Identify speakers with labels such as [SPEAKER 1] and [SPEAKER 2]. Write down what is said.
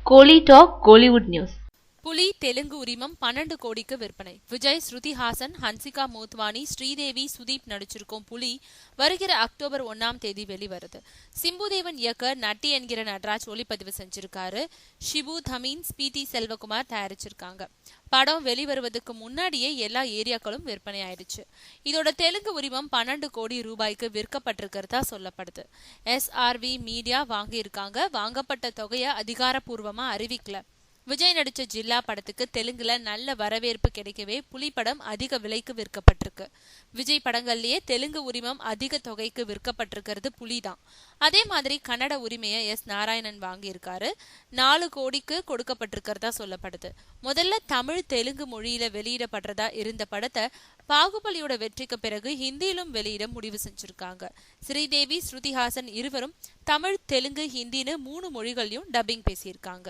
[SPEAKER 1] கோலி talk Kollywood news.
[SPEAKER 2] புலி தெலுங்கு உரிமம் 12 கோடிக்கு விற்பனை. விஜய், ஸ்ருதி ஹாசன், ஹன்சிகா மோத்வானி, ஸ்ரீதேவி, சுதீப் நடிச்சிருக்கும் புலி வருகிற அக்டோபர் 1ஆம் தேதி வெளிவருது. சிம்புதேவன் இயக்க நட்டி என்கிற நடராஜ் ஒளிப்பதிவு செஞ்சிருக்காரு. ஷிபு தமீன், ஸ்பீதி செல்வகுமார் தயாரிச்சிருக்காங்க. படம் வெளிவருவதற்கு முன்னாடியே எல்லா ஏரியாக்களும் விற்பனை ஆயிடுச்சு. இதோட தெலுங்கு உரிமம் 12 கோடி ரூபாய்க்கு விற்கப்பட்டிருக்கிறதா சொல்லப்படுது. SRV மீடியா வாங்கியிருக்காங்க. வாங்கப்பட்ட தொகையை அதிகாரப்பூர்வமா அறிவிக்கல. விஜய் நடிச்ச ஜில்லா படத்துக்கு தெலுங்குல நல்ல வரவேற்பு கிடைக்கவே புலி படம் அதிக விலைக்கு விற்கப்பட்டிருக்கு. விஜய் படங்கள்லயே தெலுங்கு உரிமம் அதிக தொகைக்கு விற்கப்பட்டிருக்கிறது புலிதான். அதே மாதிரி கன்னட உரிமையை நாராயணன் வாங்கியிருக்காரு. 4 கோடிக்கு கொடுக்கப்பட்டிருக்கிறதா சொல்லப்படுது. முதல்ல தமிழ் தெலுங்கு மொழியில வெளியிடப்படுறதா இருந்த படத்தை பாகுபலியோட வெற்றிக்கு பிறகு ஹிந்தியிலும் வெளியிட முடிவு செஞ்சிருக்காங்க. ஸ்ரீதேவி, ஸ்ருதிஹாசன் இருவரும் தமிழ், தெலுங்கு, ஹிந்தின்னு 3 மொழிகளையும் டப்பிங் பேசியிருக்காங்க.